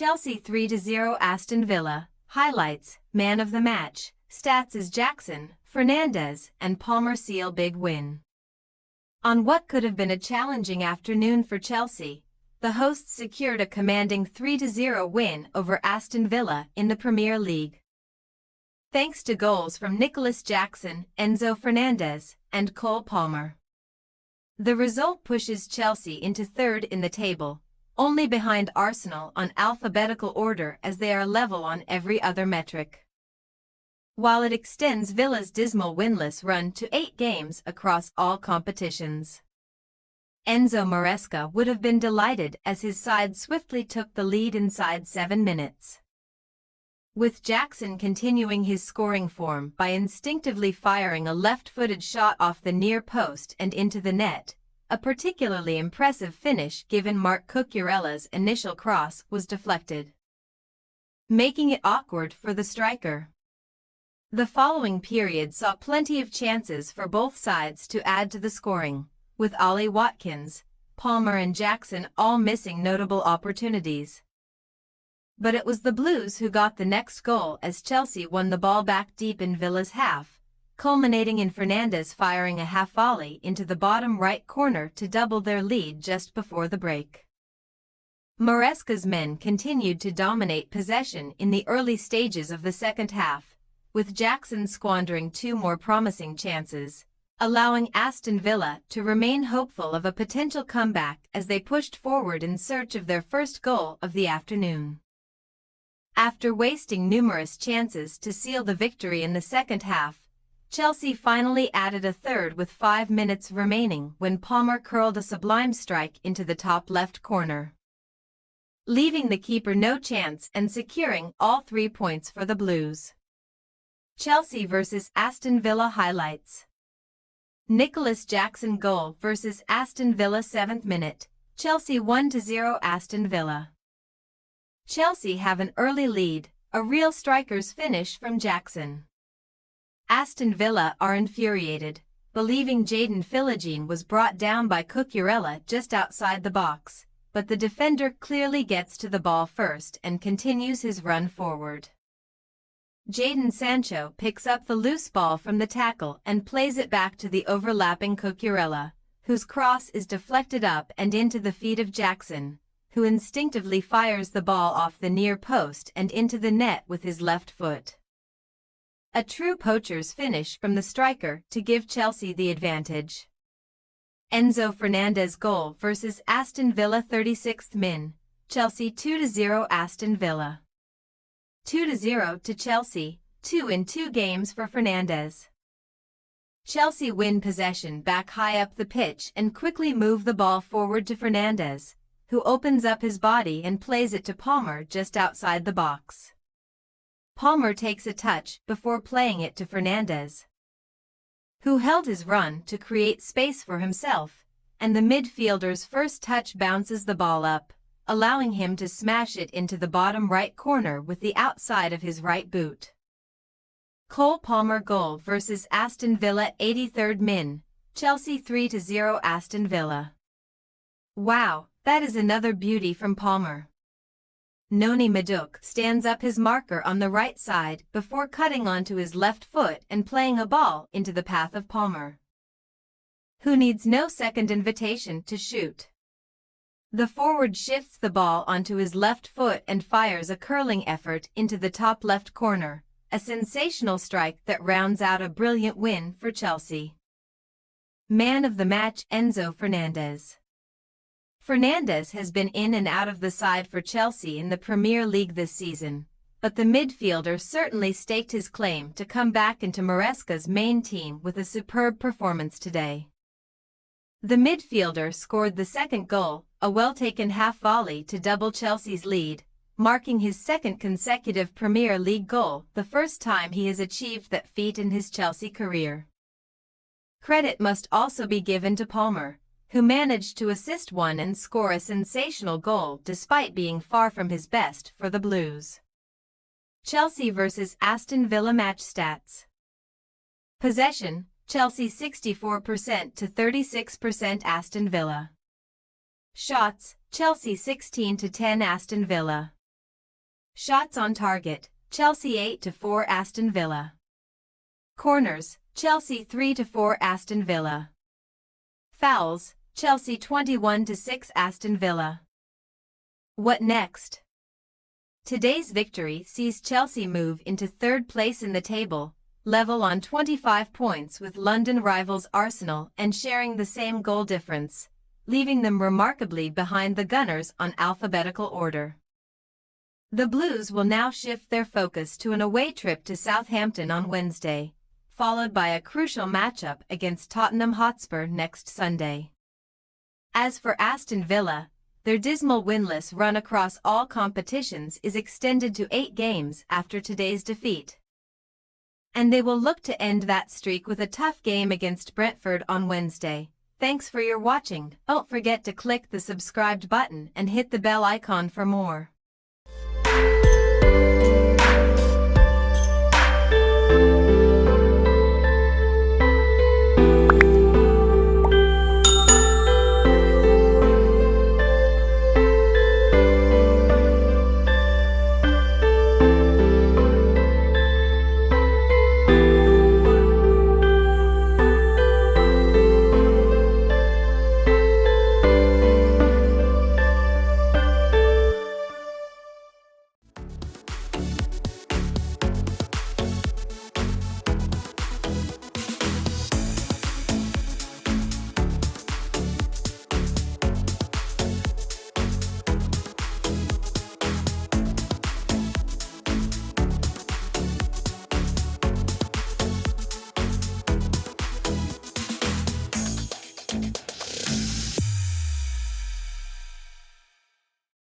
Chelsea 3-0 Aston Villa. Highlights: Man of the match. Stats is Jackson, Fernandez, and Palmer seal big win. On what could have been a challenging afternoon for Chelsea, the hosts secured a commanding 3-0 win over Aston Villa in the Premier League. Thanks to goals from Nicholas Jackson, Enzo Fernandez, and Cole Palmer. The result pushes Chelsea into third in the table, only behind Arsenal on alphabetical order as they are level on every other metric. While it extends Villa's dismal winless run to 8 games across all competitions. Enzo Maresca would have been delighted as his side swiftly took the lead inside 7 minutes. With Jackson continuing his scoring form by instinctively firing a left-footed shot off the near post and into the net, a particularly impressive finish given Marc Cucurella's initial cross was deflected, making it awkward for the striker. The following period saw plenty of chances for both sides to add to the scoring, with Ollie Watkins, Palmer and Jackson all missing notable opportunities. But it was the Blues who got the next goal as Chelsea won the ball back deep in Villa's half, culminating in Fernandez firing a half volley into the bottom right corner to double their lead just before the break. Maresca's men continued to dominate possession in the early stages of the second half, with Jackson squandering 2 more promising chances, allowing Aston Villa to remain hopeful of a potential comeback as they pushed forward in search of their first goal of the afternoon. After wasting numerous chances to seal the victory in the second half, Chelsea finally added a third with 5 minutes remaining when Palmer curled a sublime strike into the top left corner, leaving the keeper no chance and securing all 3 points for the Blues. Chelsea vs Aston Villa highlights. Nicholas Jackson goal vs Aston Villa 7th minute, Chelsea 1-0 Aston Villa. Chelsea have an early lead, a real striker's finish from Jackson. Aston Villa are infuriated, believing Jadon Philogene was brought down by Cucurella just outside the box, but the defender clearly gets to the ball first and continues his run forward. Jadon Sancho picks up the loose ball from the tackle and plays it back to the overlapping Cucurella, whose cross is deflected up and into the feet of Jackson, who instinctively fires the ball off the near post and into the net with his left foot. A true poacher's finish from the striker to give Chelsea the advantage. Enzo Fernandez goal vs Aston Villa 36th min, Chelsea 2-0 Aston Villa. 2-0 to Chelsea, 2 in 2 games for Fernandez. Chelsea win possession back high up the pitch and quickly move the ball forward to Fernandez, who opens up his body and plays it to Palmer just outside the box. Palmer takes a touch before playing it to Fernandez, who held his run to create space for himself, and the midfielder's first touch bounces the ball up, allowing him to smash it into the bottom right corner with the outside of his right boot. Cole Palmer goal vs Aston Villa 83rd min, Chelsea 3-0 Aston Villa. Wow, that is another beauty from Palmer. Noni Madueke stands up his marker on the right side before cutting onto his left foot and playing a ball into the path of Palmer, who needs no second invitation to shoot. The forward shifts the ball onto his left foot and fires a curling effort into the top left corner, a sensational strike that rounds out a brilliant win for Chelsea. Man of the match Enzo Fernandez. Fernandez has been in and out of the side for Chelsea in the Premier League this season, but the midfielder certainly staked his claim to come back into Maresca's main team with a superb performance today. The midfielder scored the second goal, a well-taken half volley to double Chelsea's lead, marking his 2nd consecutive Premier League goal, the first time he has achieved that feat in his Chelsea career. Credit must also be given to Palmer, who managed to assist one and score a sensational goal despite being far from his best for the Blues. Chelsea vs Aston Villa match stats. Possession, Chelsea 64% to 36% Aston Villa. Shots, Chelsea 16 to 10 Aston Villa. Shots on target, Chelsea 8-4 Aston Villa. Corners, Chelsea 3-4 Aston Villa. Fouls, Chelsea 21-6 Aston Villa. What next? Today's victory sees Chelsea move into third place in the table, level on 25 points with London rivals Arsenal and sharing the same goal difference, leaving them remarkably behind the Gunners on alphabetical order. The Blues will now shift their focus to an away trip to Southampton on Wednesday, followed by a crucial matchup against Tottenham Hotspur next Sunday. As for Aston Villa, their dismal winless run across all competitions is extended to 8 games after today's defeat. And they will look to end that streak with a tough game against Brentford on Wednesday. Thanks for your watching. Don't forget to click the subscribed button and hit the bell icon for more.